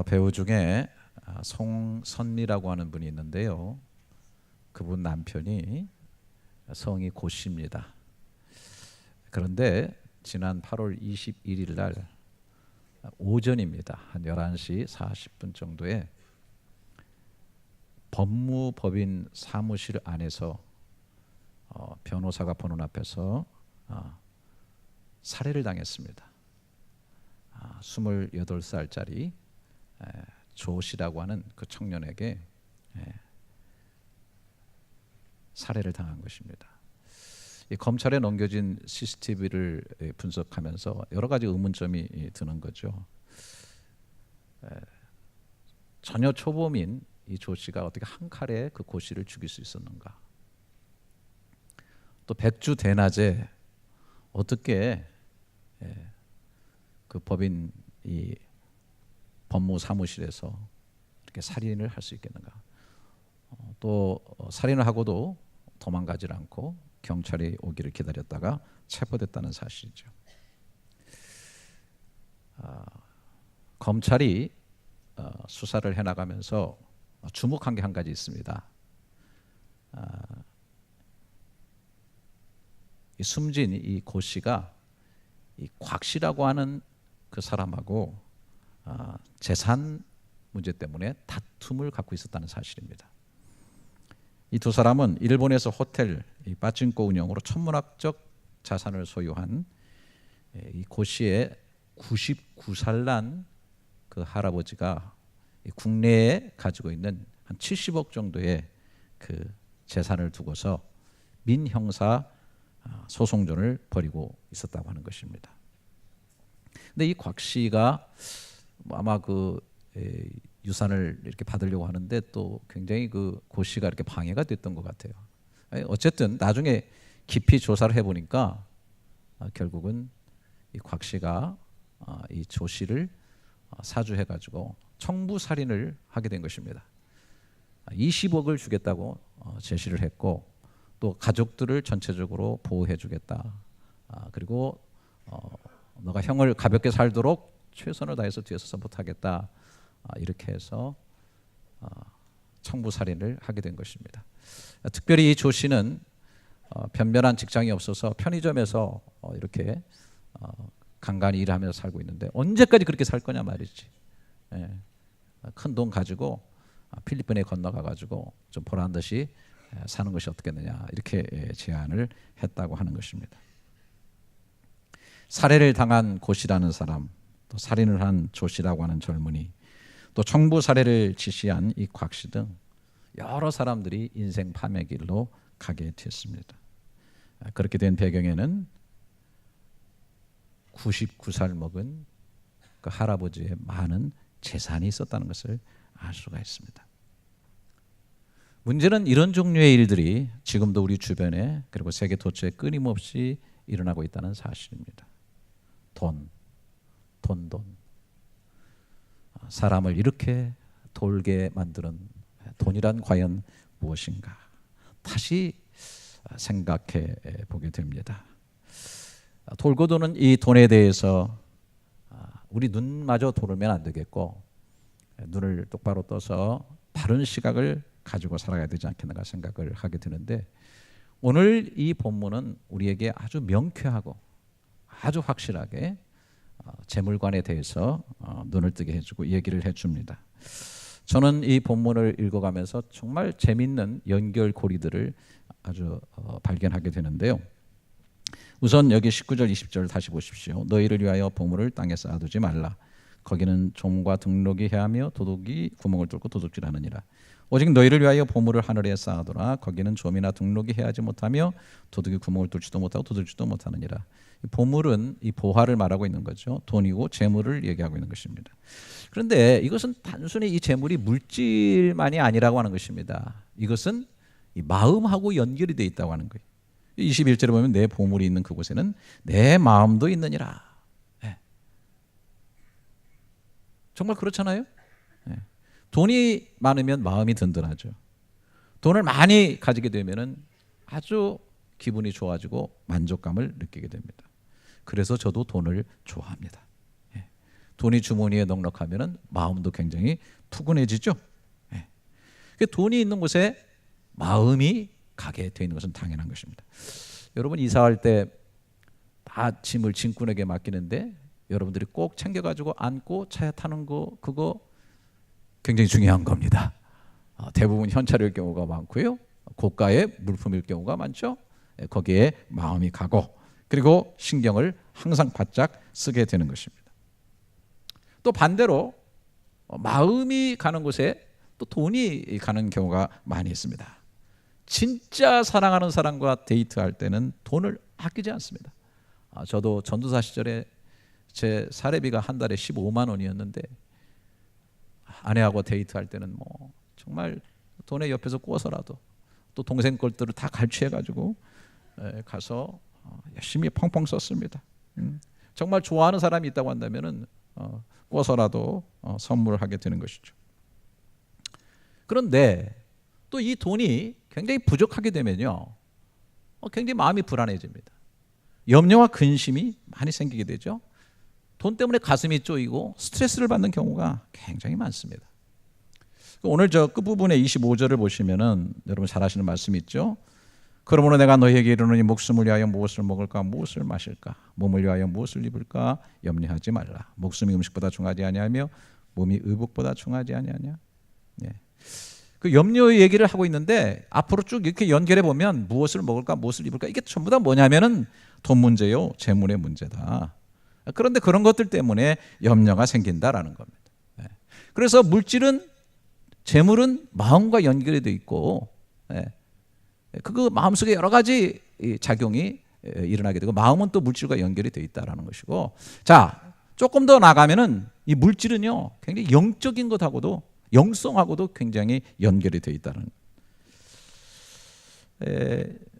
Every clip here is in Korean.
배우 중에 송선미라고 하는 분이 있는데요. 그분 남편이 성이 고씨입니다. 그런데 지난 8월 21일 날 오전입니다. 한 11시 40분 정도에 법무법인 사무실 안에서 변호사가 보는 앞에서 살해를 당했습니다. 28살짜리 조 씨라고 하는 그 청년에게 살해를 당한 것입니다. 이 검찰에 넘겨진 CCTV를 분석하면서 여러 가지 의문점이 드는 거죠. 전혀 초범인 이 조 씨가 어떻게 한 칼에 그 고 씨를 죽일 수 있었는가? 또 백주 대낮에 어떻게 그 법인 이 법무 사무실에서 이렇게 살인을 할 수 있겠는가? 또 살인을 하고도 도망가질 않고 경찰이 오기를 기다렸다가 체포됐다는 사실이죠. 검찰이 수사를 해나가면서 주목한 게 한 가지 있습니다. 이 숨진 이 고 씨가 이 곽 씨라고 하는 그 사람하고 재산 문제 때문에 다툼을 갖고 있었다는 사실입니다. 이 두 사람은 일본에서 호텔, 이 빠친코 운영으로 천문학적 자산을 소유한 이 고 씨의 99살 난 그 할아버지가 국내에 가지고 있는 한 70억 정도의 그 재산을 두고서 민형사 소송전을 벌이고 있었다고 하는 것입니다. 근데 이 곽 씨가 아마 그 유산을 이렇게 받으려고 하는데 또 굉장히 그 고 씨가 이렇게 방해가 됐던 것 같아요. 어쨌든 나중에 깊이 조사를 해보니까 결국은 이 곽 씨가 이 조 씨를 사주해가지고 청부 살인을 하게 된 것입니다. 20억을 주겠다고 제시를 했고 또 가족들을 전체적으로 보호해주겠다. 그리고 너가 형을 가볍게 살도록 최선을 다해서 뒤에서 서포트하겠다. 이렇게 해서 청부 살인을 하게 된 것입니다. 특별히 이 조 씨는 변변한 직장이 없어서 편의점에서 이렇게 간간히 일하면서 살고 있는데 언제까지 그렇게 살 거냐 말이지. 큰 돈 가지고 필리핀에 건너가 가지고 좀 보란 듯이 사는 것이 어떻겠느냐 이렇게 제안을 했다고 하는 것입니다. 살해를 당한 고 씨라는 사람, 또 살인을 한 조 씨라고 하는 젊은이, 또 청부 살해를 지시한 이 곽 씨 등 여러 사람들이 인생 파멸 길로 가게 됐습니다. 그렇게 된 배경에는 99살 먹은 그 할아버지의 많은 재산이 있었다는 것을 알 수가 있습니다. 문제는 이런 종류의 일들이 지금도 우리 주변에 그리고 세계 도처에 끊임없이 일어나고 있다는 사실입니다. 돈. 사람을 이렇게 돌게 만드는 돈이란 과연 무엇인가? 다시 생각해 보게 됩니다. 돌고 도는 이 돈에 대해서 우리 눈마저 돌으면 안 되겠고 눈을 똑바로 떠서 바른 시각을 가지고 살아가야 되지 않겠는가 생각을 하게 되는데 오늘 이 본문은 우리에게 아주 명쾌하고 아주 확실하게 재물관에 대해서 눈을 뜨게 해주고 얘기를 해줍니다. 저는 이 본문을 읽어가면서 정말 재밌는 연결고리들을 아주 발견하게 되는데요. 우선 여기 19절 20절 다시 보십시오. 너희를 위하여 보물을 땅에 쌓아두지 말라. 거기는 좀과 등록이 해하며 도둑이 구멍을 뚫고 도둑질하느니라. 오직 너희를 위하여 보물을 하늘에 쌓아두라. 거기는 좀이나 등록이 해하지 못하며 도둑이 구멍을 뚫지도 못하고 도둑질도 못하느니라. 보물은 이 보화를 말하고 있는 거죠. 돈이고 재물을 얘기하고 있는 것입니다. 그런데 이것은 단순히 이 재물이 물질만이 아니라고 하는 것입니다. 이것은 이 마음하고 연결이 되어 있다고 하는 거예요. 21절에 보면 내 보물이 있는 그곳에는 내 마음도 있느니라. 정말 그렇잖아요. 돈이 많으면 마음이 든든하죠. 돈을 많이 가지게 되면 아주 기분이 좋아지고 만족감을 느끼게 됩니다. 그래서 저도 돈을 좋아합니다. 돈이 주머니에 넉넉하면은 마음도 굉장히 푸근해지죠. 예. 돈이 있는 곳에 마음이 가게 되어 있는 것은 당연한 것입니다. 여러분 이사할 때 다 짐을 짐꾼에게 맡기는데 여러분들이 꼭 챙겨가지고 안고 차에 타는 거 그거 굉장히 중요한 겁니다. 대부분 현찰일 경우가 많고요. 고가의 물품일 경우가 많죠. 거기에 마음이 가고 그리고 신경을 항상 바짝 쓰게 되는 것입니다. 또 반대로 마음이 가는 곳에 또 돈이 가는 경우가 많이 있습니다. 진짜 사랑하는 사람과 데이트할 때는 돈을 아끼지 않습니다. 저도 전도사 시절에 제 사례비가 한 달에 15만 원이었는데 아내하고 데이트할 때는 뭐 정말 돈에 옆에서 구워서라도 또 동생 것들을 다 갈취해가지고 가서 열심히 펑펑 썼습니다. 정말 좋아하는 사람이 있다고 한다면은 구워서라도 선물을 하게 되는 것이죠. 그런데 또 이 돈이 굉장히 부족하게 되면요, 굉장히 마음이 불안해집니다. 염려와 근심이 많이 생기게 되죠. 돈 때문에 가슴이 쪼이고 스트레스를 받는 경우가 굉장히 많습니다. 오늘 저 끝부분에 25절을 보시면은 여러분 잘 아시는 말씀이 있죠. 그러므로 내가 너희에게 이르노니 목숨을 위하여 무엇을 먹을까 무엇을 마실까 몸을 위하여 무엇을 입을까 염려하지 말라. 목숨이 음식보다 중하지 아니하며 몸이 의복보다 중하지 아니하냐. 예. 그 염려의 얘기를 하고 있는데 앞으로 쭉 이렇게 연결해 보면 무엇을 먹을까 무엇을 입을까 이게 전부 다 뭐냐면은 돈 문제요 재물의 문제다. 그런데 그런 것들 때문에 염려가 생긴다라는 겁니다. 예. 그래서 물질은 재물은 마음과 연결이 돼 있고 그 마음속에 여러 가지 작용이 일어나게 되고 마음은 또 물질과 연결이 돼 있다라는 것이고 자 조금 더 나가면은 이 물질은요 굉장히 영적인 것하고도 영성하고도 굉장히 연결이 돼 있다는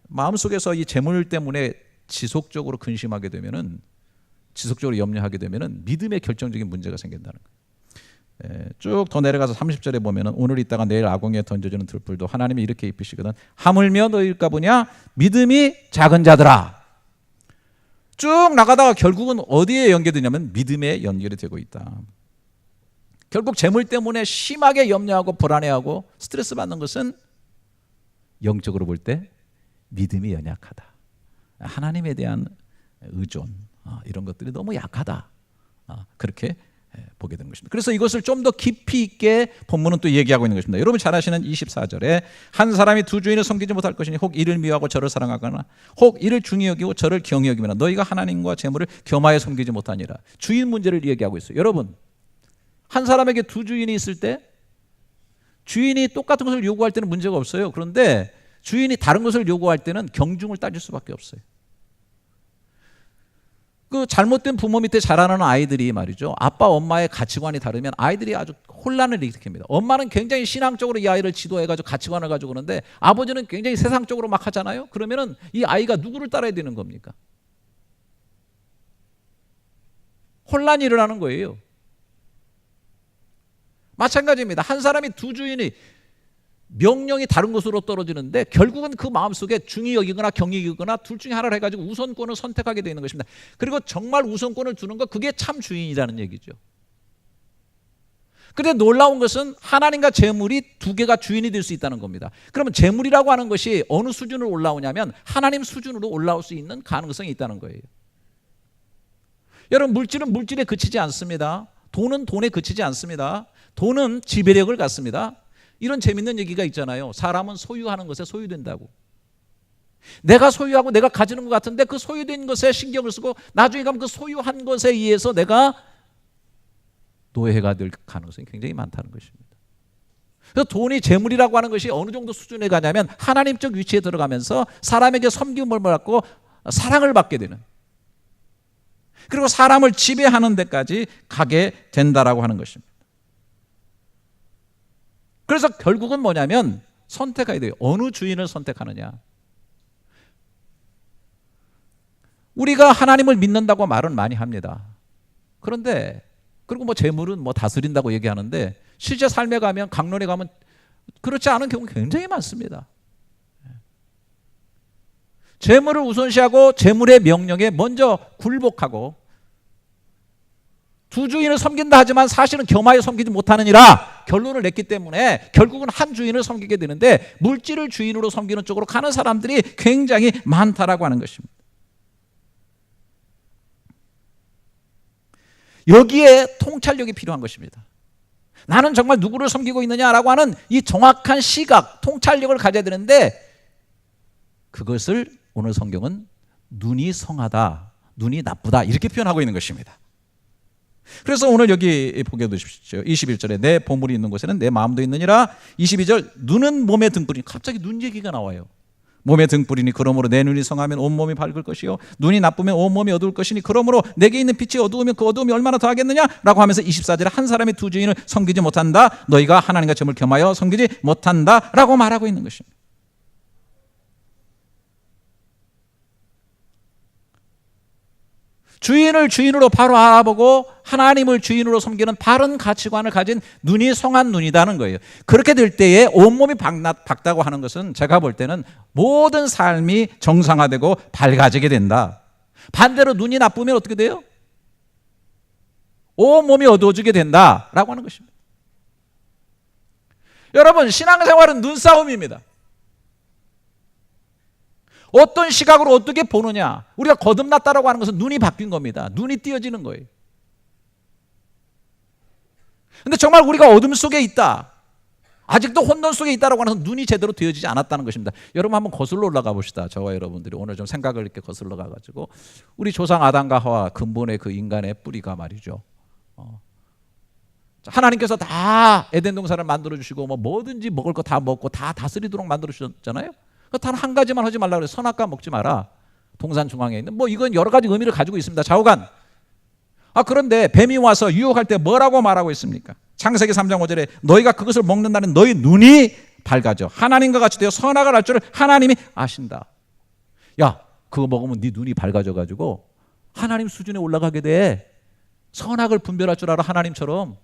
마음속에서 이 재물 때문에 지속적으로 근심하게 되면은 지속적으로 염려하게 되면은 믿음에 결정적인 문제가 생긴다는 거예요. 쭉 더 내려가서 30절에 보면은 오늘 있다가 내일 아궁이에 던져지는 들풀도 하나님이 이렇게 입히시거든 하물며 너희일까 보냐 믿음이 작은 자들아. 쭉 나가다가 결국은 어디에 연결되냐면 믿음에 연결이 되고 있다. 결국 재물 때문에 심하게 염려하고 불안해하고 스트레스 받는 것은 영적으로 볼 때 믿음이 연약하다. 하나님에 대한 의존 이런 것들이 너무 약하다. 그렇게 보게 되는 것입니다. 그래서 이것을 좀 더 깊이 있게 본문은 또 얘기하고 있는 것입니다. 여러분 잘 아시는 24절에 한 사람이 두 주인을 섬기지 못할 것이니 혹 이를 미워하고 저를 사랑하거나 혹 이를 중히 여기고 저를 경히 여기면 너희가 하나님과 재물을 겸하여 섬기지 못하니라. 주인 문제를 얘기하고 있어요. 여러분 한 사람에게 두 주인이 있을 때 주인이 똑같은 것을 요구할 때는 문제가 없어요. 그런데 주인이 다른 것을 요구할 때는 경중을 따질 수밖에 없어요. 그 잘못된 부모 밑에 자라는 아이들이 말이죠. 아빠 엄마의 가치관이 다르면 아이들이 아주 혼란을 일으킵니다. 엄마는 굉장히 신앙적으로 이 아이를 지도해가지고 가치관을 가지고 그러는데 아버지는 굉장히 세상적으로 막 하잖아요. 그러면은 이 아이가 누구를 따라야 되는 겁니까? 혼란이 일어나는 거예요. 마찬가지입니다. 한 사람이 두 주인이 명령이 다른 곳으로 떨어지는데 결국은 그 마음속에 중히 여기거나 경히 여기거나 둘 중에 하나를 해가지고 우선권을 선택하게 되는 것입니다. 그리고 정말 우선권을 두는 것 그게 참 주인이라는 얘기죠. 그런데 놀라운 것은 하나님과 재물이 두 개가 주인이 될 수 있다는 겁니다. 그러면 재물이라고 하는 것이 어느 수준으로 올라오냐면 하나님 수준으로 올라올 수 있는 가능성이 있다는 거예요. 여러분 물질은 물질에 그치지 않습니다. 돈은 돈에 그치지 않습니다. 돈은 지배력을 갖습니다. 이런 재밌는 얘기가 있잖아요. 사람은 소유하는 것에 소유된다고. 내가 소유하고 내가 가지는 것 같은데 그 소유된 것에 신경을 쓰고 나중에 가면 그 소유한 것에 의해서 내가 노예가 될 가능성이 굉장히 많다는 것입니다. 그래서 돈이 재물이라고 하는 것이 어느 정도 수준에 가냐면 하나님적 위치에 들어가면서 사람에게 섬김을 받고 사랑을 받게 되는 그리고 사람을 지배하는 데까지 가게 된다라고 하는 것입니다. 그래서 결국은 뭐냐면 선택해야 돼요. 어느 주인을 선택하느냐. 우리가 하나님을 믿는다고 말은 많이 합니다. 그런데 그리고 뭐 재물은 뭐 다스린다고 얘기하는데 실제 삶에 가면 강론에 가면 그렇지 않은 경우가 굉장히 많습니다. 재물을 우선시하고 재물의 명령에 먼저 굴복하고 두 주인을 섬긴다 하지만 사실은 겸하여 섬기지 못하느니라 결론을 냈기 때문에 결국은 한 주인을 섬기게 되는데 물질을 주인으로 섬기는 쪽으로 가는 사람들이 굉장히 많다라고 하는 것입니다. 여기에 통찰력이 필요한 것입니다. 나는 정말 누구를 섬기고 있느냐라고 하는 이 정확한 시각, 통찰력을 가져야 되는데 그것을 오늘 성경은 눈이 성하다, 눈이 나쁘다 이렇게 표현하고 있는 것입니다. 그래서 오늘 여기 보게 해두십시오. 21절에 내 보물이 있는 곳에는 내 마음도 있느니라. 22절 눈은 몸의 등불이니, 갑자기 눈 얘기가 나와요. 몸의 등불이니 그러므로 내 눈이 성하면 온몸이 밝을 것이요 눈이 나쁘면 온몸이 어두울 것이니 그러므로 내게 있는 빛이 어두우면 그 어두움이 얼마나 더하겠느냐 라고 하면서 24절에 한 사람이 두 주인을 섬기지 못한다, 너희가 하나님과 점을 겸하여 섬기지 못한다 라고 말하고 있는 것입니다. 주인을 주인으로 바로 알아보고 하나님을 주인으로 섬기는 바른 가치관을 가진 눈이 성한 눈이라는 거예요. 그렇게 될 때에 온몸이 밝다고 하는 것은 제가 볼 때는 모든 삶이 정상화되고 밝아지게 된다. 반대로 눈이 나쁘면 어떻게 돼요? 온몸이 어두워지게 된다라고 하는 것입니다. 여러분, 신앙생활은 눈싸움입니다. 어떤 시각으로 어떻게 보느냐. 우리가 거듭났다라고 하는 것은 눈이 바뀐 겁니다. 눈이 띄어지는 거예요. 근데 정말 우리가 어둠 속에 있다, 아직도 혼돈 속에 있다라고 하는 것은 눈이 제대로 띄어지지 않았다는 것입니다. 여러분 한번 거슬러 올라가 봅시다. 저와 여러분들이 오늘 좀 생각을 이렇게 거슬러 가가지고 우리 조상 아담과 하와 근본의 그 인간의 뿌리가 말이죠. 하나님께서 다 에덴 동산을 만들어 주시고 뭐든지 먹을 거 다 먹고 다 다스리도록 만들어 주셨잖아요. 단 한 가지만 하지 말라 그래요. 선악과 먹지 마라. 동산 중앙에 있는 이건 여러 가지 의미를 가지고 있습니다. 좌우간. 그런데 뱀이 와서 유혹할 때 뭐라고 말하고 있습니까? 창세기 3장 5절에 너희가 그것을 먹는 날은 너희 눈이 밝아져 하나님과 같이 되어 선악을 알 줄을 하나님이 아신다. 야, 그거 먹으면 네 눈이 밝아져 가지고 하나님 수준에 올라가게 돼. 선악을 분별할 줄 알아, 하나님처럼.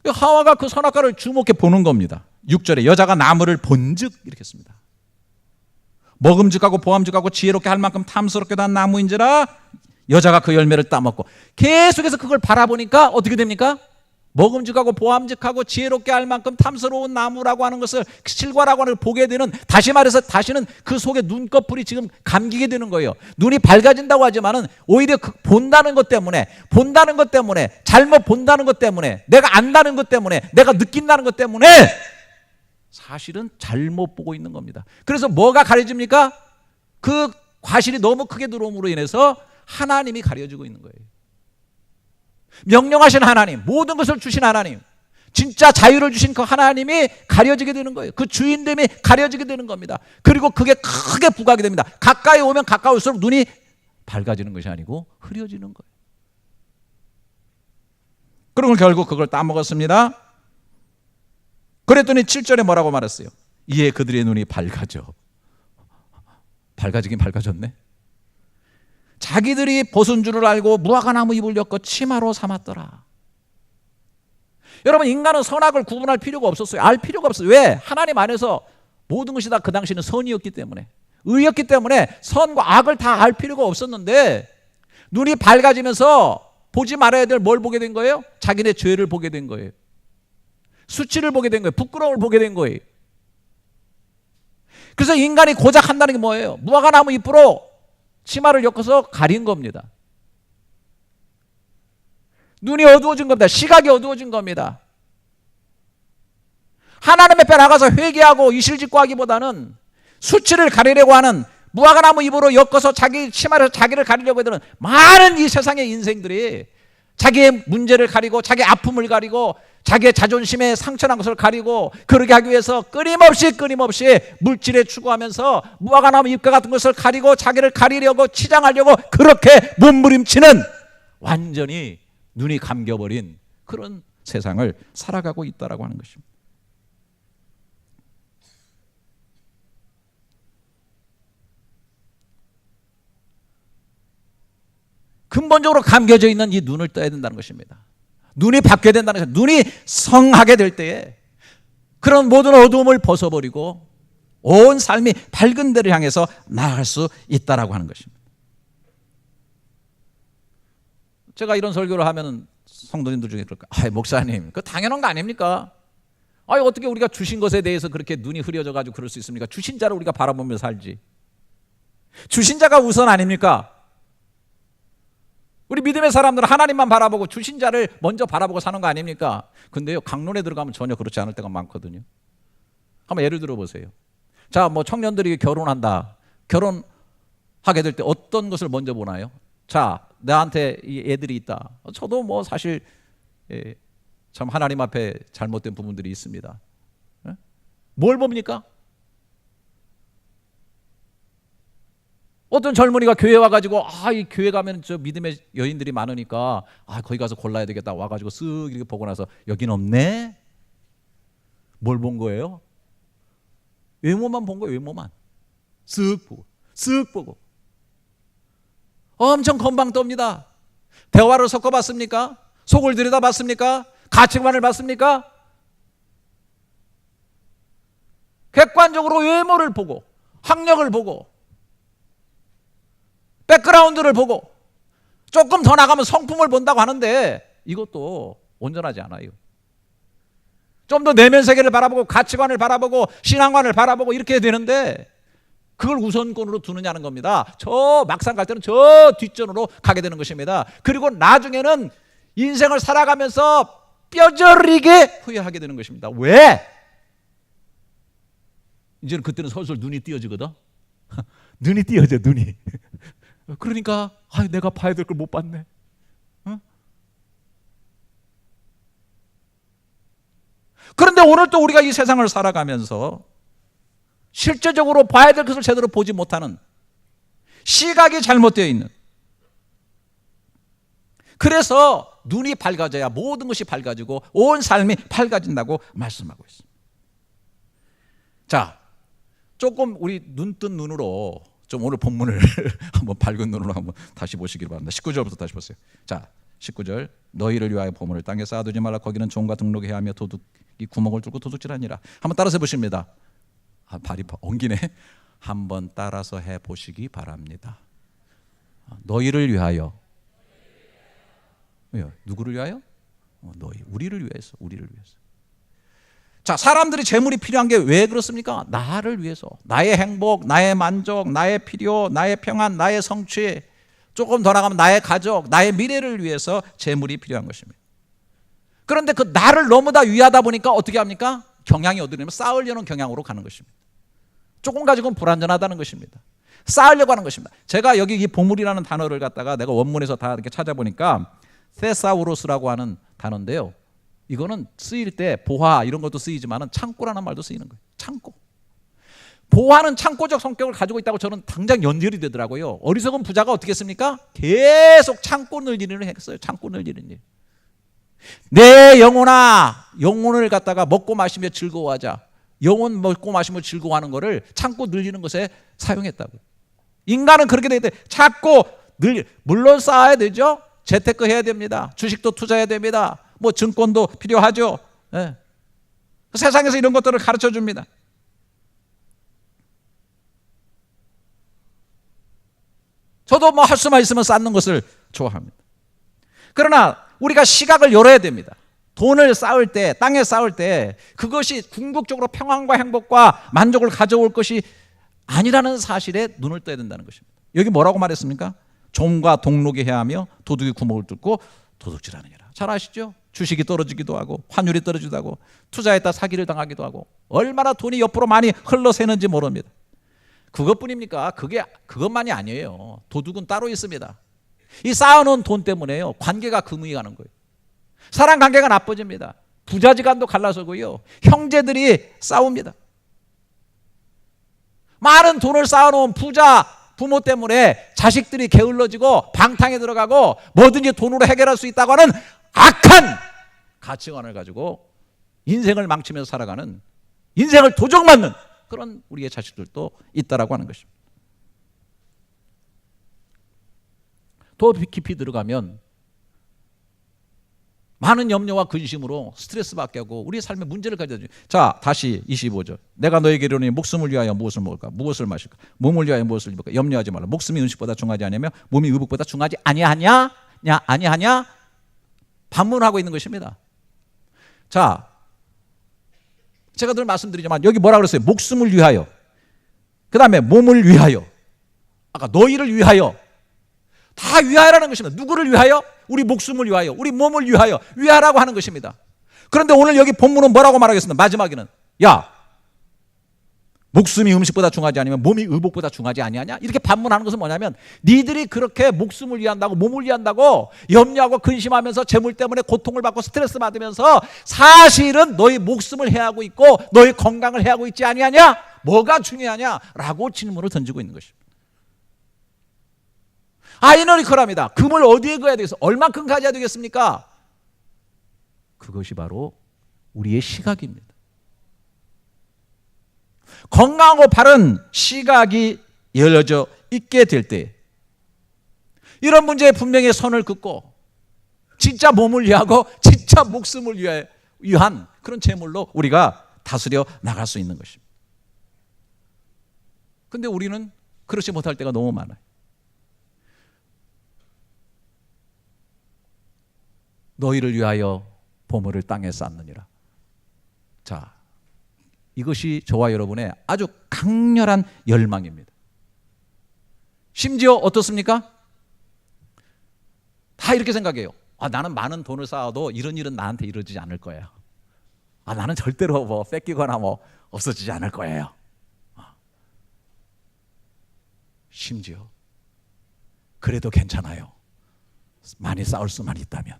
하와가 그 선악과를 주목해 보는 겁니다. 6절에 여자가 나무를 본즉 이렇게 씁니다. 먹음직하고 보암직하고 지혜롭게 할 만큼 탐스럽게도 한 나무인지라 여자가 그 열매를 따먹고, 계속해서 그걸 바라보니까 어떻게 됩니까? 먹음직하고 보암직하고 지혜롭게 할 만큼 탐스러운 나무라고 하는 것을, 실과라고 하는 걸 보게 되는, 다시 말해서 다시는 그 속에 눈꺼풀이 지금 감기게 되는 거예요. 눈이 밝아진다고 하지만은 오히려 본다는 것 때문에 잘못 본다는 것 때문에, 내가 안다는 것 때문에, 내가 느낀다는 것 때문에 사실은 잘못 보고 있는 겁니다. 그래서 뭐가 가려집니까? 그 과실이 너무 크게 들어옴으로 인해서 하나님이 가려지고 있는 거예요. 명령하신 하나님, 모든 것을 주신 하나님, 진짜 자유를 주신 그 하나님이 가려지게 되는 거예요. 그 주인됨이 가려지게 되는 겁니다. 그리고 그게 크게 부각이 됩니다. 가까이 오면 가까울수록 눈이 밝아지는 것이 아니고 흐려지는 거예요. 그러면 결국 그걸 따먹었습니다. 그랬더니 7절에 뭐라고 말했어요? 이에 그들의 눈이 밝아져. 밝아지긴 밝아졌네. 자기들이 벗은 줄을 알고 무화과나무 잎을 엮어 치마로 삼았더라. 여러분, 인간은 선악을 구분할 필요가 없었어요. 알 필요가 없어요. 왜? 하나님 안에서 모든 것이 다 그 당시는 선이었기 때문에, 의였기 때문에 선과 악을 다 알 필요가 없었는데, 눈이 밝아지면서 보지 말아야 될 뭘 보게 된 거예요? 자기네 죄를 보게 된 거예요. 수치를 보게 된 거예요. 부끄러움을 보게 된 거예요. 그래서 인간이 고작 한다는 게 뭐예요? 무화과나무 잎으로 치마를 엮어서 가린 겁니다. 눈이 어두워진 겁니다. 시각이 어두워진 겁니다. 하나님 앞에 나가서 회개하고 이실직고 하기보다는 수치를 가리려고 하는, 무화과나무 잎으로 엮어서 자기 치마를 자기를 가리려고 하는 많은 이 세상의 인생들이 자기의 문제를 가리고 자기의 아픔을 가리고 자기의 자존심에 상처난 것을 가리고, 그러게 하기 위해서 끊임없이 물질에 추구하면서 무화과나무 잎과 같은 것을 가리고 자기를 가리려고 치장하려고 그렇게 몸부림치는, 완전히 눈이 감겨버린 그런 세상을 살아가고 있다라고 하는 것입니다. 근본적으로 감겨져 있는 이 눈을 떠야 된다는 것입니다. 눈이 바뀌어야 된다는 것입니다. 눈이 성하게 될 때에 그런 모든 어두움을 벗어버리고 온 삶이 밝은 데를 향해서 나아갈 수 있다라고 하는 것입니다. 제가 이런 설교를 하면은 성도님들 중에 그럴까? 아, 목사님, 그거 당연한 거 아닙니까? 아니, 어떻게 우리가 주신 것에 대해서 그렇게 눈이 흐려져 가지고 그럴 수 있습니까? 주신 자를 우리가 바라보며 살지. 주신 자가 우선 아닙니까? 우리 믿음의 사람들은 하나님만 바라보고 주신 자를 먼저 바라보고 사는 거 아닙니까? 근데요, 강론에 들어가면 전혀 그렇지 않을 때가 많거든요. 한번 예를 들어 보세요. 자, 뭐 청년들이 결혼한다. 결혼하게 될 때 어떤 것을 먼저 보나요? 자, 나한테 이 애들이 있다. 저도 뭐 사실 참 하나님 앞에 잘못된 부분들이 있습니다. 뭘 봅니까? 어떤 젊은이가 교회 와가지고 이 교회 가면 저 믿음의 여인들이 많으니까 거기 가서 골라야 되겠다 와가지고 쓱 이렇게 보고 나서 여긴 없네. 뭘 본 거예요? 외모만 본 거예요. 외모만 쓱 보고 엄청 건방 떱니다. 대화를 섞어봤습니까? 속을 들여다봤습니까? 가치관을 봤습니까? 객관적으로 외모를 보고 학력을 보고 백그라운드를 보고 조금 더 나가면 성품을 본다고 하는데 이것도 온전하지 않아요. 좀 더 내면 세계를 바라보고 가치관을 바라보고 신앙관을 바라보고 이렇게 해야 되는데 그걸 우선권으로 두느냐는 겁니다. 저 막상 갈 때는 저 뒷전으로 가게 되는 것입니다. 그리고 나중에는 인생을 살아가면서 뼈저리게 후회하게 되는 것입니다. 왜? 이제는 그때는 설설 눈이 띄어지거든. 눈이 띄어져, 눈이. 그러니까 내가 봐야 될 걸 못 봤네. 그런데 오늘 또 우리가 이 세상을 살아가면서 실제적으로 봐야 될 것을 제대로 보지 못하는 시각이 잘못되어 있는, 그래서 눈이 밝아져야 모든 것이 밝아지고 온 삶이 밝아진다고 말씀하고 있습니다. 자, 조금 우리 눈뜬 눈으로 좀 오늘 본문을 한번 밝은 눈으로 한번 다시 보시기 바랍니다. 19절부터 다시 보세요. 자, 19절. 너희를 위하여 보물을 땅에 쌓아두지 말라. 거기는 종과 등록이 하며 도둑이 구멍을 뚫고 도둑질하니라. 한번 따라서 해보십니다. 발이 엉기네. 한번 따라서 해보시기 바랍니다. 너희를 위하여. 왜요? 누구를 위하여? 너희, 우리를 위해서, 우리를 위해서. 자, 사람들이 재물이 필요한 게 왜 그렇습니까? 나를 위해서. 나의 행복, 나의 만족, 나의 필요, 나의 평안, 나의 성취, 조금 더 나가면 나의 가족, 나의 미래를 위해서 재물이 필요한 것입니다. 그런데 그 나를 너무 다 위하다 보니까 어떻게 합니까? 경향이 어디로 가면 쌓으려는 경향으로 가는 것입니다. 조금 가지고는 불완전하다는 것입니다. 쌓으려고 하는 것입니다. 제가 여기 이 보물이라는 단어를 갖다가 내가 원문에서 다 이렇게 찾아보니까 테사우로스라고 하는 단어인데요. 이거는 쓰일 때 보화 이런 것도 쓰이지만은 창고라는 말도 쓰이는 거예요. 창고. 보화는 창고적 성격을 가지고 있다고 저는 당장 연결이 되더라고요. 어리석은 부자가 어떻게 했습니까? 계속 창고 늘리는 일 했어요. 창고 늘리는 일. 내 영혼아, 영혼을 갖다가 먹고 마시며 즐거워하자. 영혼 먹고 마시며 즐거워하는 거를 창고 늘리는 것에 사용했다고. 인간은 그렇게 되는데 자꾸 물론 쌓아야 되죠. 재테크 해야 됩니다. 주식도 투자해야 됩니다. 뭐 증권도 필요하죠. 네. 세상에서 이런 것들을 가르쳐 줍니다. 저도 뭐 할 수만 있으면 쌓는 것을 좋아합니다. 그러나 우리가 시각을 열어야 됩니다. 돈을 쌓을 때, 땅에 쌓을 때 그것이 궁극적으로 평안과 행복과 만족을 가져올 것이 아니라는 사실에 눈을 떠야 된다는 것입니다. 여기 뭐라고 말했습니까? 종과 동록이 해하며 도둑이 구멍을 뚫고 도둑질하느니라. 잘 아시죠? 주식이 떨어지기도 하고 환율이 떨어지기도 하고 투자했다 사기를 당하기도 하고 얼마나 돈이 옆으로 많이 흘러새는지 모릅니다. 그것뿐입니까? 그것만이 아니에요. 도둑은 따로 있습니다. 이 쌓아놓은 돈 때문에요. 관계가 금이 가는 거예요. 사람 관계가 나빠집니다. 부자지간도 갈라서고요. 형제들이 싸웁니다. 많은 돈을 쌓아놓은 부자 부모 때문에 자식들이 게을러지고 방탕에 들어가고 뭐든지 돈으로 해결할 수 있다고 하는 악한 가치관을 가지고 인생을 망치면서 살아가는, 인생을 도적맞는 그런 우리의 자식들도 있다라고 하는 것입니다. 더 깊이 들어가면 많은 염려와 근심으로 스트레스 받게 하고 우리의 삶에 문제를 가져다 줘요. 자, 다시 25절. 내가 너에게 이르노니 목숨을 위하여 무엇을 먹을까? 무엇을 마실까? 몸을 위하여 무엇을 입을까? 염려하지 말라. 목숨이 음식보다 중하지 아니하며 몸이 의복보다 중하지 아니하냐? 아니하냐 반문하고 있는 것입니다. 자, 제가 늘 말씀드리지만 여기 뭐라 그랬어요? 목숨을 위하여, 그 다음에 몸을 위하여, 아까 너희를 위하여, 다 위하여라는 것입니다. 누구를 위하여? 우리 목숨을 위하여, 우리 몸을 위하여, 위하라고 하는 것입니다. 그런데 오늘 여기 본문은 뭐라고 말하겠습니다? 마지막에는 야, 목숨이 음식보다 중하지 아니면 몸이 의복보다 중하지 아니하냐? 이렇게 반문하는 것은 뭐냐면 니들이 그렇게 목숨을 위한다고, 몸을 위한다고 염려하고 근심하면서 재물 때문에 고통을 받고 스트레스 받으면서 사실은 너희 목숨을 해하고 있고 너희 건강을 해하고 있지 아니하냐? 뭐가 중요하냐? 라고 질문을 던지고 있는 것입니다. 아이러니컬합니다. 금을 어디에 그어야 되겠어? 얼만큼 가져야 되겠습니까? 그것이 바로 우리의 시각입니다. 건강하고 바른 시각이 열려져 있게 될 때 이런 문제에 분명히 선을 긋고 진짜 몸을 위하고 진짜 목숨을 위한 그런 재물로 우리가 다스려 나갈 수 있는 것입니다. 그런데 우리는 그렇지 못할 때가 너무 많아요. 너희를 위하여 보물을 땅에 쌓느니라. 자, 이것이 저와 여러분의 아주 강렬한 열망입니다. 심지어 어떻습니까? 다 이렇게 생각해요. 나는 많은 돈을 쌓아도 이런 일은 나한테 이루어지지 않을 거예요. 나는 절대로 뭐 뺏기거나 뭐 없어지지 않을 거예요. 심지어 그래도 괜찮아요. 많이 쌓을 수만 있다면.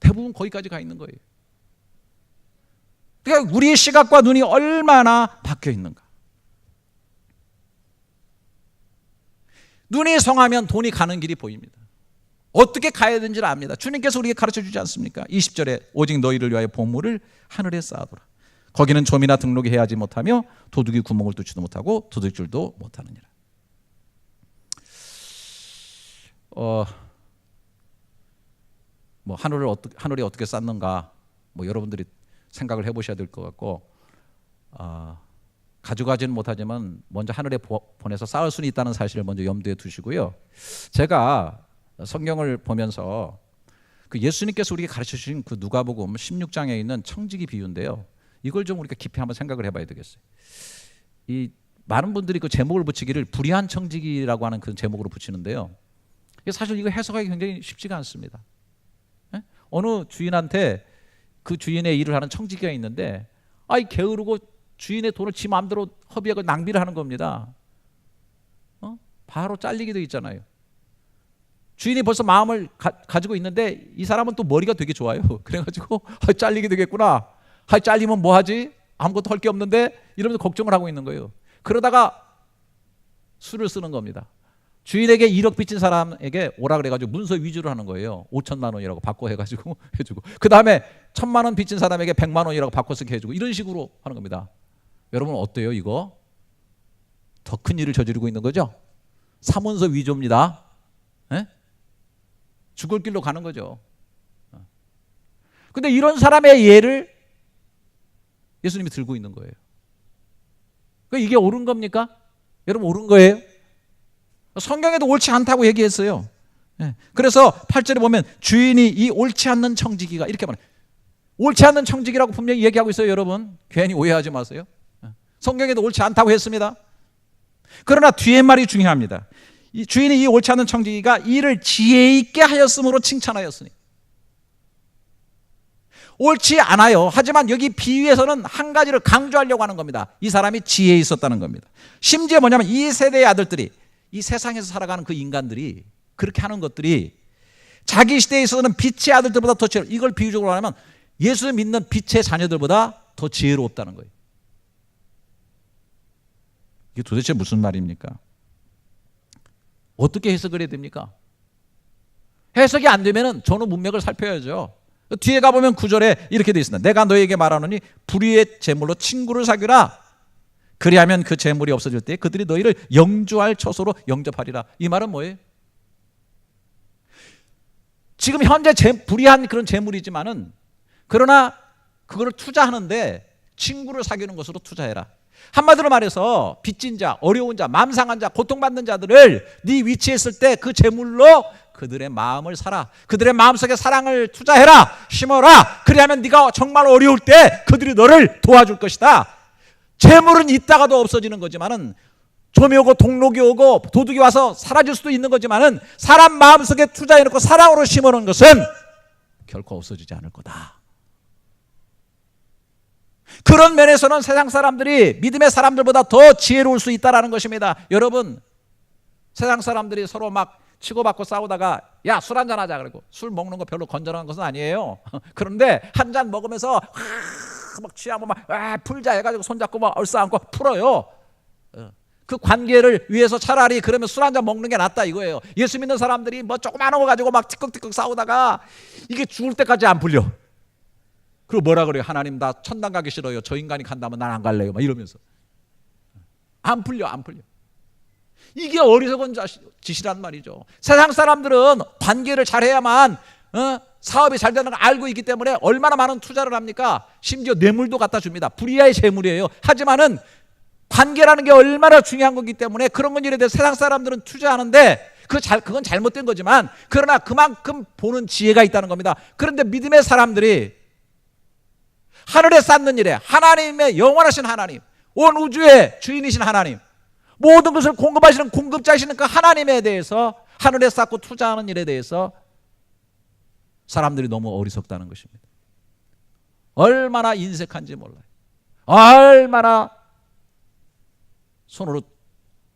대부분 거기까지 가 있는 거예요. 그러니까 우리의 시각과 눈이 얼마나 바뀌어 있는가. 눈이 성하면 돈이 가는 길이 보입니다. 어떻게 가야 되는지를 압니다. 주님께서 우리에게 가르쳐 주지 않습니까? 20절에 오직 너희를 위하여 보물을 하늘에 쌓아두라. 거기는 좀이나 등록이 해하지 못하며 도둑이 구멍을 뚫지도 못하고 도둑질도 못하느니라. 뭐 하늘에 어떻게 쌓는가, 뭐 여러분들이 생각을 해보셔야 될 것 같고, 가져가지는 못하지만 먼저 하늘에 보내서 쌓을 수는 있다는 사실을 먼저 염두에 두시고요. 제가 성경을 보면서 그 예수님께서 우리에게 가르쳐 주신 그 누가복음 16장에 있는 청지기 비유인데요. 이걸 좀 우리가 깊이 한번 생각을 해봐야 되겠어요. 이 많은 분들이 그 제목을 붙이기를 불의한 청지기라고 하는 그 제목으로 붙이는데요. 사실 이거 해석하기 굉장히 쉽지가 않습니다. 어느 주인한테 그 주인의 일을 하는 청지기가 있는데 게으르고 주인의 돈을 지 마음대로 허비하고 낭비를 하는 겁니다. 바로 잘리게 돼 있잖아요. 주인이 벌써 마음을 가지고 있는데 이 사람은 또 머리가 되게 좋아요. 그래가지고 잘리게 되겠구나. 잘리면 뭐 하지? 아무것도 할 게 없는데 이러면서 걱정을 하고 있는 거예요. 그러다가 수를 쓰는 겁니다. 주인에게 1억 빚진 사람에게 오라 그래가지고 문서 위조를 하는 거예요. 5천만 원이라고 바꿔 해가지고 해주고, 그 다음에 1,000만 원 빚진 사람에게 100만 원이라고 바꿔서 해주고, 이런 식으로 하는 겁니다. 여러분 어때요? 이거 더 큰 일을 저지르고 있는 거죠? 사문서 위조입니다. 죽을 길로 가는 거죠. 근데 이런 사람의 예를 예수님이 들고 있는 거예요. 이게 옳은 겁니까? 여러분 옳은 거예요? 성경에도 옳지 않다고 얘기했어요. 그래서 8절에 보면 주인이 이 옳지 않는 청지기가 이렇게 말해요. 옳지 않는 청지기라고 분명히 얘기하고 있어요. 여러분 괜히 오해하지 마세요. 성경에도 옳지 않다고 했습니다. 그러나 뒤에 말이 중요합니다. 이 주인이 이 옳지 않는 청지기가 이를 지혜 있게 하였으므로 칭찬하였으니. 옳지 않아요. 하지만 여기 비유에서는 한 가지를 강조하려고 하는 겁니다. 이 사람이 지혜에 있었다는 겁니다. 심지어 뭐냐면 이 세대의 아들들이, 이 세상에서 살아가는 그 인간들이 그렇게 하는 것들이 자기 시대에 있어서는 빛의 아들들보다 더 지혜로워. 이걸 비유적으로 하면 예수 믿는 빛의 자녀들보다 더 지혜롭다는 거예요. 이게 도대체 무슨 말입니까? 어떻게 해석을 해야 됩니까? 해석이 안 되면 전후 문맥을 살펴야죠. 뒤에 가보면 9절에 이렇게 되어 있습니다. 내가 너에게 말하노니 불의의 제물로 친구를 사귀라. 그리하면 그 재물이 없어질 때 그들이 너희를 영주할 처소로 영접하리라. 이 말은 뭐예요? 지금 현재 불의한 그런 재물이지만은, 그러나 그거를 투자하는데 친구를 사귀는 것으로 투자해라. 한마디로 말해서 빚진 자, 어려운 자, 마음 상한 자, 고통받는 자들을 네 위치에 있을 때 그 재물로 그들의 마음을 사라. 그들의 마음속에 사랑을 투자해라. 심어라. 그리하면 네가 정말 어려울 때 그들이 너를 도와줄 것이다. 재물은 있다가도 없어지는 거지만은, 좀이 오고 동록이 오고 도둑이 와서 사라질 수도 있는 거지만은, 사람 마음속에 투자해놓고 사랑으로 심어놓은 것은 결코 없어지지 않을 거다. 그런 면에서는 세상 사람들이 믿음의 사람들보다 더 지혜로울 수 있다는 것입니다. 여러분, 세상 사람들이 서로 막 치고받고 싸우다가 야, 술 한잔 하자 그러고, 술 먹는 거 별로 건전한 것은 아니에요. 그런데 한 잔 먹으면서 막 취하고 막 풀자 해가지고 손잡고 막 얼싸안고 풀어요. 그 관계를 위해서 차라리 그러면 술 한잔 먹는 게 낫다 이거예요. 예수 믿는 사람들이 뭐 조그마한 거 가지고 막 티끌티끌 싸우다가 이게 죽을 때까지 안 풀려. 그리고 뭐라 그래요? 하나님, 나 천당 가기 싫어요. 저 인간이 간다면 난 안 갈래요. 막 이러면서 안 풀려. 이게 어리석은 짓이란 말이죠. 세상 사람들은 관계를 잘해야만 사업이 잘 되는 걸 알고 있기 때문에 얼마나 많은 투자를 합니까? 심지어 뇌물도 갖다 줍니다. 불의의 재물이에요. 하지만은 관계라는 게 얼마나 중요한 거기 때문에 그런 건 이래 돼 세상 사람들은 투자하는데 그건 잘못된 거지만, 그러나 그만큼 보는 지혜가 있다는 겁니다. 그런데 믿음의 사람들이 하늘에 쌓는 일에 하나님의 영원하신 하나님, 온 우주의 주인이신 하나님, 모든 것을 공급하시는 공급자이시는 그 하나님에 대해서, 하늘에 쌓고 투자하는 일에 대해서 사람들이 너무 어리석다는 것입니다. 얼마나 인색한지 몰라요. 얼마나 손으로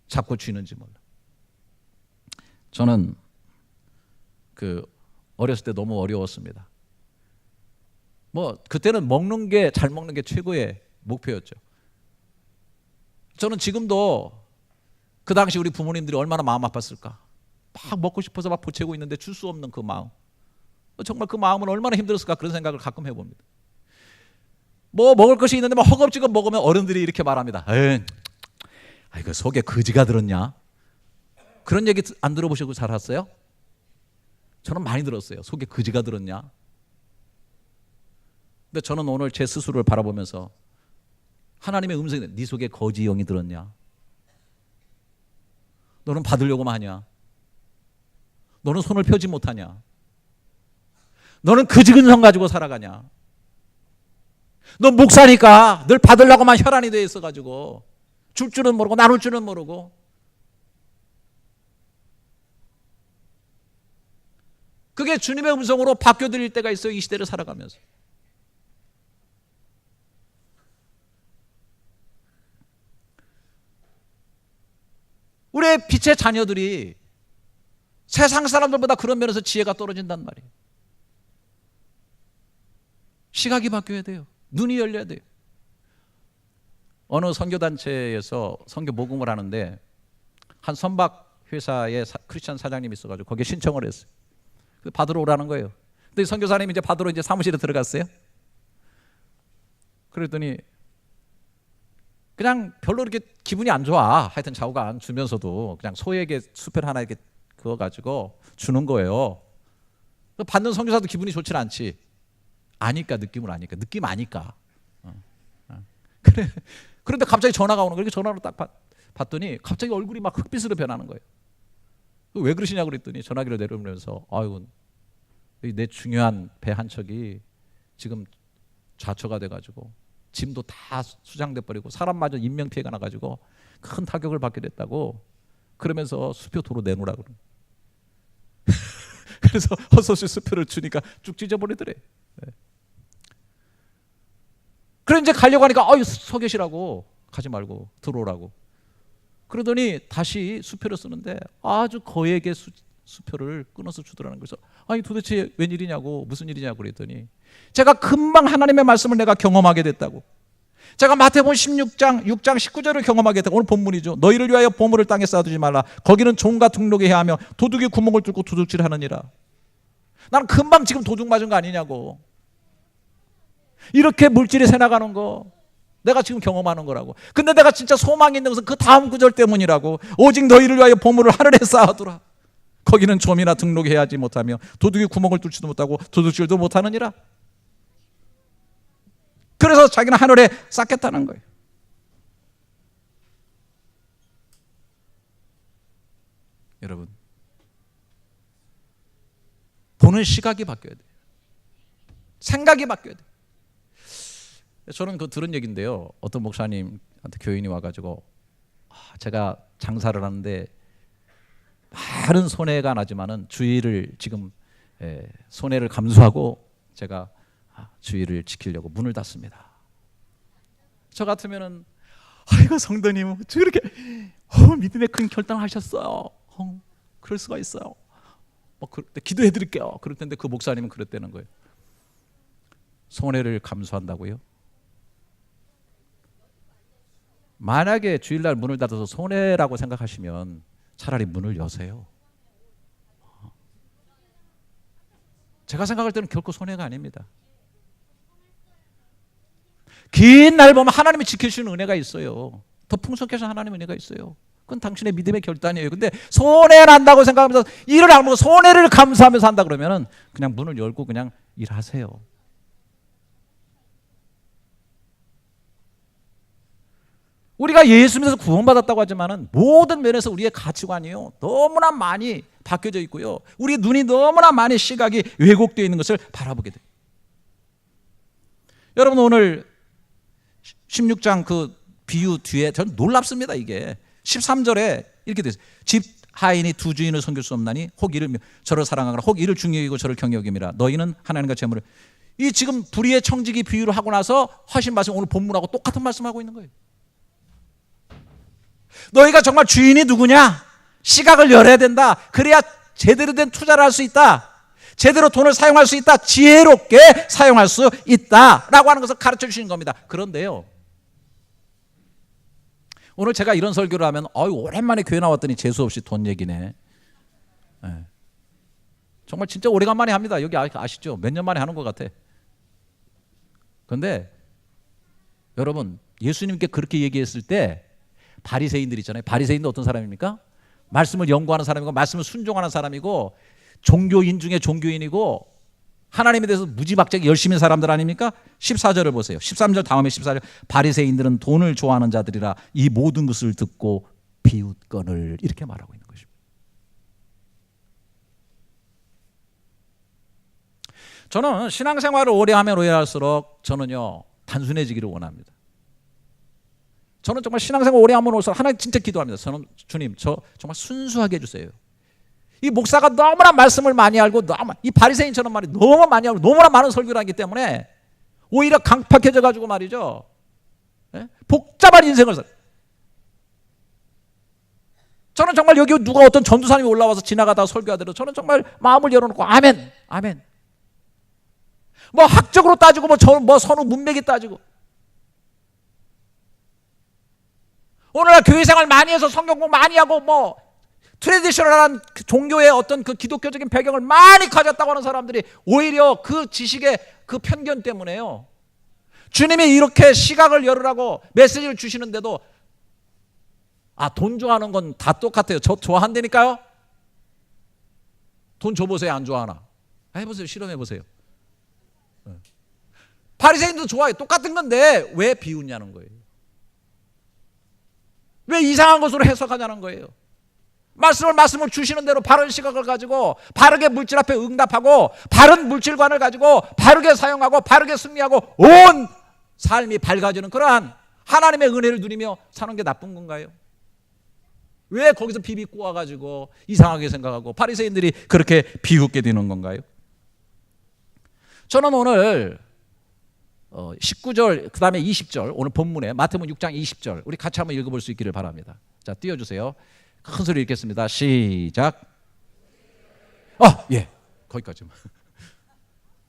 잡고 쥐는지 몰라요. 저는 어렸을 때 너무 어려웠습니다. 그때는 잘 먹는 게 최고의 목표였죠. 저는 지금도 그 당시 우리 부모님들이 얼마나 마음 아팠을까. 막 먹고 싶어서 막 보채고 있는데 줄 수 없는 그 마음, 정말 그 마음은 얼마나 힘들었을까, 그런 생각을 가끔 해봅니다. 먹을 것이 있는데 허겁지겁 먹으면 어른들이 이렇게 말합니다. 이거 속에 거지가 들었냐? 그런 얘기 안 들어보시고 살았어요? 저는 많이 들었어요. 속에 거지가 들었냐? 근데 저는 오늘 제 스스로를 바라보면서 하나님의 음성이, 네 속에 거지 영이 들었냐? 너는 받으려고만 하냐? 너는 손을 펴지 못하냐? 너는 거지근성 가지고 살아가냐? 너 목사니까 늘 받으려고만 혈안이 돼 있어가지고 줄 줄은 모르고 나눌 줄은 모르고. 그게 주님의 음성으로 바뀌어드릴 때가 있어요. 이 시대를 살아가면서. 우리의 빛의 자녀들이 세상 사람들보다 그런 면에서 지혜가 떨어진단 말이에요. 시각이 바뀌어야 돼요. 눈이 열려야 돼요. 어느 선교단체에서 선교 모금을 하는데 한 선박 회사에 크리스찬 사장님이 있어가지고 거기에 신청을 했어요. 받으러 오라는 거예요. 근데 선교사님이 이제 받으러 사무실에 들어갔어요. 그랬더니 그냥 별로 이렇게 기분이 안 좋아. 하여튼 좌우가 안 주면서도 그냥 소에게 수표를 하나 이렇게 그어가지고 주는 거예요. 받는 선교사도 기분이 좋지 않지. 느낌 아니까. 그래. 그런데 갑자기 전화가 오는 거예요. 전화로 딱 봤더니 갑자기 얼굴이 막 흑빛으로 변하는 거예요. 왜 그러시냐고 그랬더니 전화기를 내려오면서 내 중요한 배 한 척이 지금 좌초가 돼가지고 짐도 다 수장돼 버리고 사람마저 인명피해가 나가지고 큰 타격을 받게 됐다고, 그러면서 수표 도로 내놓으라고. 그래서 헛소시 수표를 주니까 쭉 찢어버리더래. 그래 이제 가려고 하니까 서 계시라고, 가지 말고 들어오라고. 그러더니 다시 수표를 쓰는데 아주 거액의 수표를 끊어서 주더라는 거죠. 도대체 웬일이냐고, 무슨 일이냐고 그랬더니 제가 금방 하나님의 말씀을 내가 경험하게 됐다고. 제가 마태복음 16장 6장 19절을 경험하게 됐다고. 오늘 본문이죠. 너희를 위하여 보물을 땅에 쌓아두지 말라. 거기는 종과 등록이 해하며 도둑이 구멍을 뚫고 도둑질하느니라. 나는 금방 지금 도둑 맞은 거 아니냐고. 이렇게 물질이 새나가는 거 내가 지금 경험하는 거라고. 근데 내가 진짜 소망이 있는 것은 그 다음 구절 때문이라고. 오직 너희를 위하여 보물을 하늘에 쌓아두라. 거기는 좀이나 등록해야 하지 못하며 도둑이 구멍을 뚫지도 못하고 도둑질도 못하느니라. 그래서 자기는 하늘에 쌓겠다는 거예요. 여러분, 보는 시각이 바뀌어야 돼요. 생각이 바뀌어야 돼요. 저는 그 들은 얘기인데요. 어떤 목사님한테 교인이 와가지고 제가 장사를 하는데 많은 손해가 나지만은 주의를 지금 손해를 감수하고 제가 주의를 지키려고 문을 닫습니다. 저 같으면은 아이고 성도님 저렇게 믿음의 큰 결단을 하셨어요. 그럴 수가 있어요. 기도해 드릴게요. 그럴 텐데 그 목사님은 그랬다는 거예요. 손해를 감수한다고요? 만약에 주일날 문을 닫아서 손해라고 생각하시면 차라리 문을 여세요. 제가 생각할 때는 결코 손해가 아닙니다. 긴 날 보면 하나님이 지켜주시는 은혜가 있어요. 더 풍성케 하신 하나님의 은혜가 있어요. 그건 당신의 믿음의 결단이에요. 근데 손해 난다고 생각하면서 일을 안 하고 손해를 감수하면서 한다 그러면은 그냥 문을 열고 그냥 일하세요. 우리가 예수 믿어서 구원받았다고 하지만은 모든 면에서 우리의 가치관이요 너무나 많이 바뀌어져 있고요. 우리 눈이 너무나 많이 시각이 왜곡되어 있는 것을 바라보게 돼요. 여러분 오늘 16장 그 비유 뒤에 저는 놀랍습니다. 이게 13절에 이렇게 되어 있어요. 집 하인이 두 주인을 섬길 수 없나니 혹 이를 저를 사랑하거나 혹 이를 중히 여기고 저를 경히 여김이라. 너희는 하나님과 재물을. 이 지금 불의의 청지기 비유를 하고 나서 하신 말씀 오늘 본문하고 똑같은 말씀하고 있는 거예요. 너희가 정말 주인이 누구냐? 시각을 열어야 된다. 그래야 제대로 된 투자를 할 수 있다. 제대로 돈을 사용할 수 있다. 지혜롭게 사용할 수 있다라고 하는 것을 가르쳐 주시는 겁니다. 그런데요, 오늘 제가 이런 설교를 하면 오랜만에 교회 나왔더니 재수없이 돈 얘기네. 네. 정말 진짜 오래간만에 합니다. 여기 아시죠? 몇 년 만에 하는 것 같아. 그런데 여러분 예수님께 그렇게 얘기했을 때 바리새인들 있잖아요. 바리새인도 어떤 사람입니까? 말씀을 연구하는 사람이고 말씀을 순종하는 사람이고 종교인 중에 종교인이고 하나님에 대해서 무지막지하게 열심히 사람들 아닙니까? 14절을 보세요. 13절 다음에 14절. 바리새인들은 돈을 좋아하는 자들이라 이 모든 것을 듣고 비웃거늘 이렇게 말하고 있는 것입니다. 저는 신앙생활을 오래 하면 오래 할수록 저는요 단순해지기를 원합니다. 저는 정말 신앙생활 오래 하면 올수록 하나님 진짜 기도합니다. 저는 주님 저 정말 순수하게 해주세요. 이 목사가 너무나 말씀을 많이 알고 이 바리새인처럼 말이 너무 많이 알고 너무나 많은 설교를 하기 때문에 오히려 강팍해져 가지고 말이죠. 네? 복잡한 인생을 살. 저는 정말 여기 누가 어떤 전도사님이 올라와서 지나가다가 설교하더라도 저는 정말 마음을 열어놓고 아멘, 아멘. 뭐 학적으로 따지고 뭐 선후 문맥이 따지고 오늘날 교회생활 많이 해서 성경 공부 많이 하고 뭐 트레디셔널한 종교의 어떤 그 기독교적인 배경을 많이 가졌다고 하는 사람들이 오히려 그 지식의 그 편견 때문에요. 주님이 이렇게 시각을 열으라고 메시지를 주시는데도 돈 좋아하는 건 다 똑같아요. 저 좋아한다니까요. 돈 줘보세요. 안 좋아하나? 해보세요. 실험해보세요. 바리새인도 좋아해요. 똑같은 건데 왜 비웃냐는 거예요. 왜 이상한 것으로 해석하냐는 거예요. 말씀을 주시는 대로 바른 시각을 가지고 바르게 물질 앞에 응답하고 바른 물질관을 가지고 바르게 사용하고 바르게 승리하고 온 삶이 밝아지는 그러한 하나님의 은혜를 누리며 사는 게 나쁜 건가요? 왜 거기서 비비 꼬아가지고 이상하게 생각하고 바리새인들이 그렇게 비웃게 되는 건가요? 저는 오늘 19절 그 다음에 20절 오늘 본문에 마태복음 6장 20절 우리 같이 한번 읽어볼 수 있기를 바랍니다. 자 띄워주세요. 큰 소리 읽겠습니다. 시작. 예, 거기까지만.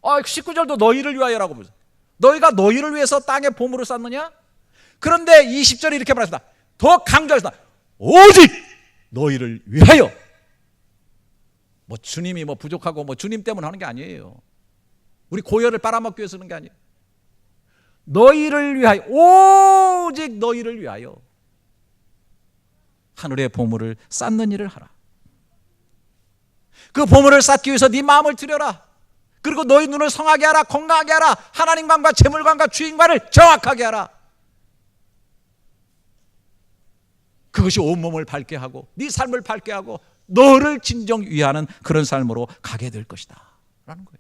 19절도 너희를 위하여라고 보세요. 너희가 너희를 위해서 땅에 보물을 쌓느냐? 그런데 20절이 이렇게 말했습니다. 더 강조했습니다. 오직 너희를 위하여. 뭐 주님이 뭐 부족하고 뭐 주님 때문에 하는 게 아니에요. 우리 고열을 빨아먹기 위해서 하는 게 아니에요. 너희를 위하여, 오직 너희를 위하여 하늘의 보물을 쌓는 일을 하라. 그 보물을 쌓기 위해서 네 마음을 들여라. 그리고 너희 눈을 성하게 하라. 건강하게 하라. 하나님관과 재물관과 주인관을 정확하게 하라. 그것이 온몸을 밝게 하고 네 삶을 밝게 하고 너를 진정 위하는 그런 삶으로 가게 될 것이다 라는 거예요.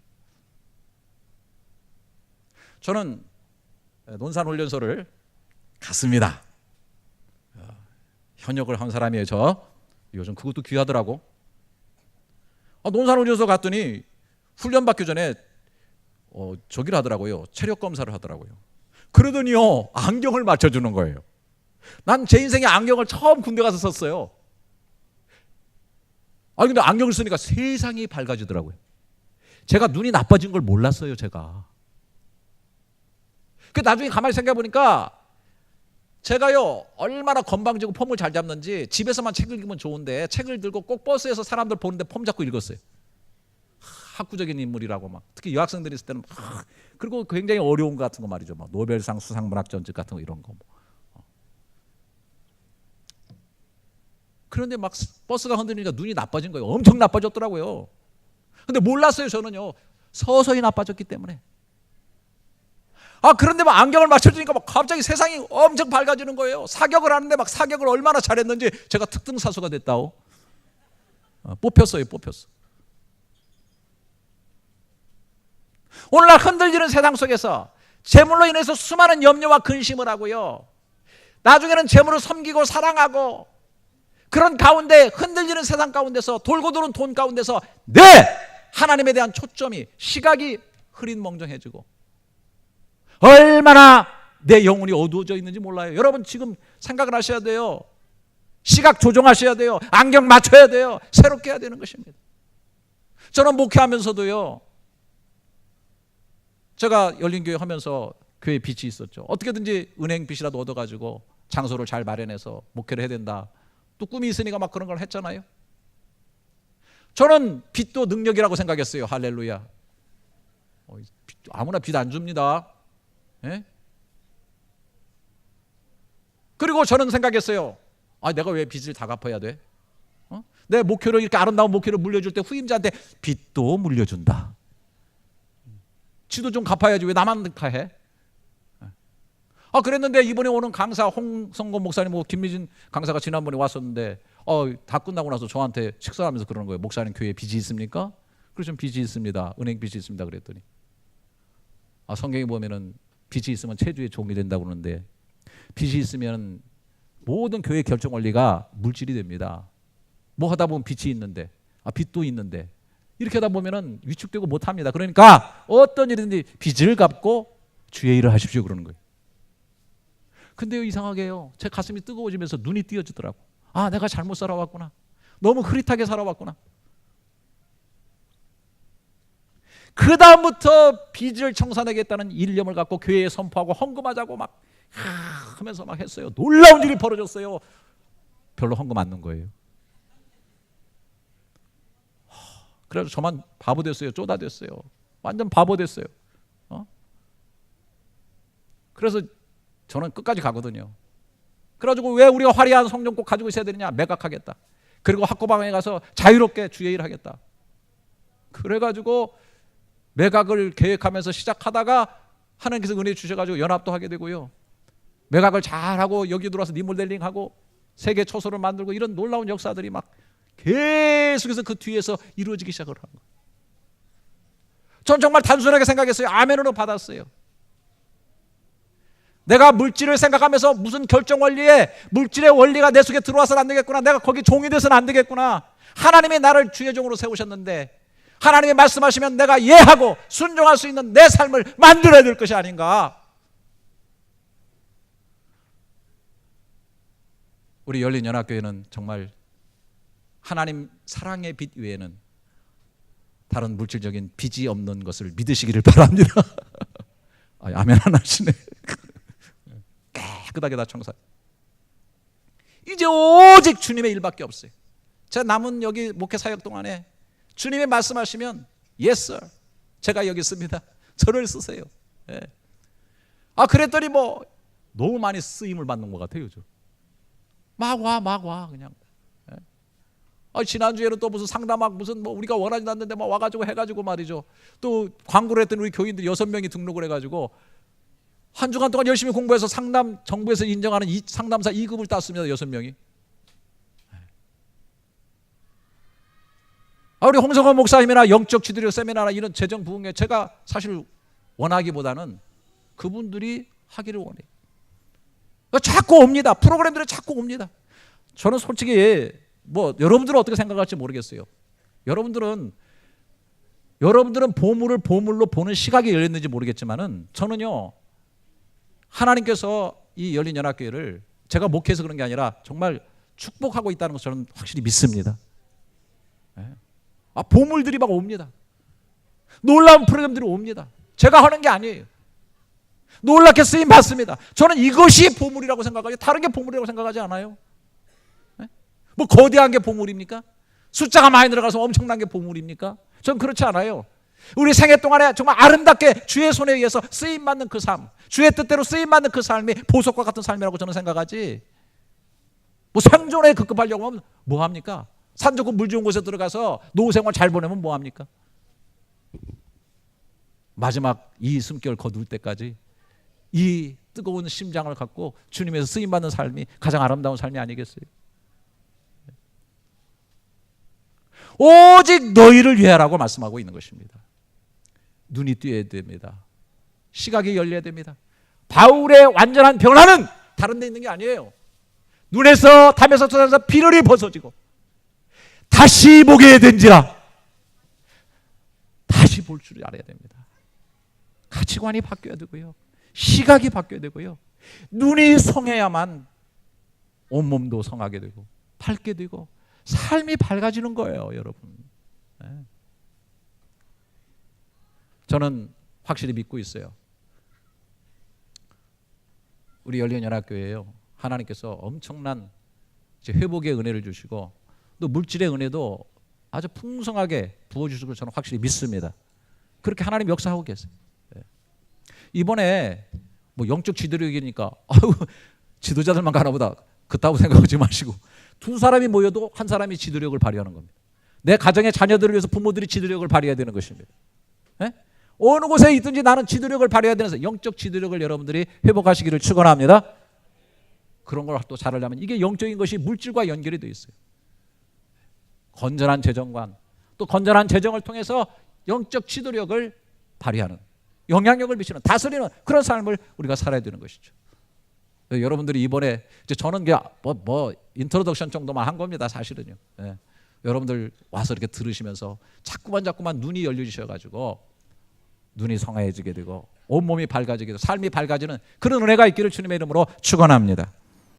저는 논산훈련소를 갔습니다. 현역을 한 사람이에요. 저 요즘 그것도 귀하더라고. 논산훈련소 갔더니 훈련 받기 전에 저기를 하더라고요. 체력 검사를 하더라고요. 그러더니요 안경을 맞춰주는 거예요. 난 제 인생에 안경을 처음 군대 가서 썼어요. 근데 안경을 쓰니까 세상이 밝아지더라고요. 제가 눈이 나빠진 걸 몰랐어요. 제가 나중에 가만히 생각해 보니까 제가요 얼마나 건방지고 폼을 잘 잡는지 집에서만 책을 읽으면 좋은데 책을 들고 꼭 버스에서 사람들 보는데 폼 잡고 읽었어요. 학구적인 인물이라고 막 특히 여학생들이 있을 때는 막 그리고 굉장히 어려운 거 같은 거 말이죠. 막 노벨상 수상문학 전집 같은 거 이런 거. 그런데 막 버스가 흔들리니까 눈이 나빠진 거예요. 엄청 나빠졌더라고요. 근데 몰랐어요. 저는요 서서히 나빠졌기 때문에. 그런데 막 안경을 맞춰주니까 막 갑자기 세상이 엄청 밝아지는 거예요. 사격을 하는데 막 사격을 얼마나 잘했는지 제가 특등사수가 됐다고. 뽑혔어요. 오늘날 흔들리는 세상 속에서 재물로 인해서 수많은 염려와 근심을 하고요. 나중에는 재물을 섬기고 사랑하고 그런 가운데 흔들리는 세상 가운데서 돌고 도는 돈 가운데서 내 하나님에 대한 초점이 시각이 흐릿멍텅해지고 얼마나 내 영혼이 어두워져 있는지 몰라요. 여러분 지금 생각을 하셔야 돼요. 시각 조정하셔야 돼요. 안경 맞춰야 돼요. 새롭게 해야 되는 것입니다. 저는 목회하면서도요. 제가 열린교회 하면서 교회에 빚이 있었죠. 어떻게든지 은행 빚이라도 얻어가지고 장소를 잘 마련해서 목회를 해야 된다. 또 꿈이 있으니까 막 그런 걸 했잖아요. 저는 빚도 능력이라고 생각했어요. 할렐루야. 아무나 빚 안 줍니다. 예? 그리고 저는 생각했어요. 내가 왜 빚을 다 갚아야 돼? 내 목표를 이렇게 아름다운 목표를 물려줄 때 후임자한테 빚도 물려준다. 지도 좀 갚아야지 왜 나만 다 해? 그랬는데 이번에 오는 강사 홍성곤 목사님, 김미진 강사가 지난번에 왔었는데 다 끝나고 나서 저한테 식사하면서 그러는 거예요. 목사님 교회에 빚이 있습니까? 그래서 좀 빚이 있습니다. 은행 빚이 있습니다. 그랬더니 성경에 보면은 빚이 있으면 체주의 종이 된다고 그러는데 빚이 있으면 모든 교회 결정 원리가 물질이 됩니다. 뭐 하다 보면 빚이 있는데 빚도 있는데 이렇게 하다 보면은 위축되고 못합니다. 그러니까 어떤 일이든지 빚을 갚고 주의 일을 하십시오 그러는 거예요. 근데요 이상하게요 제 가슴이 뜨거워지면서 눈이 띄어지더라고. 내가 잘못 살아왔구나. 너무 흐릿하게 살아왔구나. 그 다음부터 빚을 청산하겠다는 일념을 갖고 교회에 선포하고 헌금하자고 막 하면서 막 했어요. 놀라운 일이 벌어졌어요. 별로 헌금 안 넣은 거예요. 그래서 저만 바보 됐어요. 쪼다 됐어요. 완전 바보 됐어요. 그래서 저는 끝까지 가거든요. 그래가지고 왜 우리가 화려한 성전 꼭 가지고 있어야 되느냐? 매각하겠다. 그리고 학고방에 가서 자유롭게 주의 일을 하겠다. 그래가지고 매각을 계획하면서 시작하다가 하나님께서 은혜 주셔가지고 연합도 하게 되고요. 매각을 잘하고 여기 들어와서 리모델링하고 세계 초소를 만들고 이런 놀라운 역사들이 막 계속해서 그 뒤에서 이루어지기 시작을 한 거예요. 전 정말 단순하게 생각했어요. 아멘으로 받았어요. 내가 물질을 생각하면서 무슨 결정 원리에 물질의 원리가 내 속에 들어와서는 안 되겠구나. 내가 거기 종이 돼서는 안 되겠구나. 하나님이 나를 주의 종으로 세우셨는데 하나님이 말씀하시면 내가 예하고 순종할 수 있는 내 삶을 만들어야 될 것이 아닌가. 우리 열린연합교회는 정말 하나님 사랑의 빛 외에는 다른 물질적인 빚이 없는 것을 믿으시기를 바랍니다. 아멘 안 하시네. 깨끗하게 다 청산. 이제 오직 주님의 일밖에 없어요. 제가 남은 여기 목회 사역 동안에 주님이 말씀하시면 yes sir, 제가 여기 있습니다. 저를 쓰세요. 예. 그랬더니 뭐 너무 많이 쓰임을 받는 것 같아요. 막 와 그냥. 예. 지난주에는 또 무슨 상담학 무슨 뭐 우리가 원하지도 않는데 막 와가지고 해가지고 말이죠. 또 광고를 했던 우리 교인들 6명이 등록을 해가지고 한 주간 동안 열심히 공부해서 상담 정부에서 인정하는 상담사 2급을 땄습니다. 6명이. 우리 홍성원 목사님이나 영적 지도력 세미나나 이런 재정 부흥회 제가 사실 원하기보다는 그분들이 하기를 원해요. 자꾸 옵니다. 프로그램들이 자꾸 옵니다. 저는 솔직히 뭐 여러분들은 어떻게 생각할지 모르겠어요. 여러분들은 보물을 보물로 보는 시각이 열렸는지 모르겠지만은 저는요, 하나님께서 이 열린연합교회를 제가 목회해서 그런 게 아니라 정말 축복하고 있다는 것을 저는 확실히 믿습니다. 보물들이 막 옵니다. 놀라운 프로그램들이 옵니다. 제가 하는 게 아니에요. 놀랍게 쓰임 받습니다. 저는 이것이 보물이라고 생각하죠. 다른 게 보물이라고 생각하지 않아요. 뭐 거대한 게 보물입니까? 숫자가 많이 들어가서 엄청난 게 보물입니까? 전 그렇지 않아요. 우리 생애 동안에 정말 아름답게 주의 손에 의해서 쓰임받는 그 삶, 주의 뜻대로 쓰임받는 그 삶이 보석과 같은 삶이라고 저는 생각하지, 뭐 생존에 급급하려고 하면 뭐합니까? 산 좋고 물 좋은 곳에 들어가서 노후 생활 잘 보내면 뭐합니까? 마지막 이 숨결 거둘 때까지 이 뜨거운 심장을 갖고 주님에서 쓰임받는 삶이 가장 아름다운 삶이 아니겠어요? 오직 너희를 위하라고 말씀하고 있는 것입니다. 눈이 뜨여야 됩니다. 시각이 열려야 됩니다. 바울의 완전한 변화는 다른 데 있는 게 아니에요. 눈에서 담에서 쏟아져서 비늘이 벗어지고 다시 보게 된지라. 다시 볼 줄 알아야 됩니다. 가치관이 바뀌어야 되고요, 시각이 바뀌어야 되고요, 눈이 성해야만 온몸도 성하게 되고 밝게 되고 삶이 밝아지는 거예요, 여러분. 저는 확실히 믿고 있어요. 우리 열린연합교회에요, 하나님께서 엄청난 회복의 은혜를 주시고 또 물질의 은혜도 아주 풍성하게 부어주실 걸 저는 확실히 믿습니다. 그렇게 하나님 역사하고 계세요. 이번에 뭐 영적 지도력이니까 지도자들만 가나보다 그따구 생각하지 마시고 두 사람이 모여도 한 사람이 지도력을 발휘하는 겁니다. 내 가정의 자녀들을 위해서 부모들이 지도력을 발휘해야 되는 것입니다. 어느 곳에 있든지 나는 지도력을 발휘해야 되는, 영적 지도력을 여러분들이 회복하시기를 축원합니다. 그런 걸 또 잘하려면 이게 영적인 것이 물질과 연결이 되어 있어요. 건전한 재정관, 또 건전한 재정을 통해서 영적 지도력을 발휘하는, 영향력을 미치는, 다스리는 그런 삶을 우리가 살아야 되는 것이죠. 여러분들이 이번에 이제 저는 뭐 인트로덕션 정도만 한 겁니다, 사실은요. 여러분들 와서 이렇게 들으시면서 자꾸만 눈이 열려주셔가지고 눈이 성화해지게 되고 온몸이 밝아지게 되고 삶이 밝아지는 그런 은혜가 있기를 주님의 이름으로 축원합니다.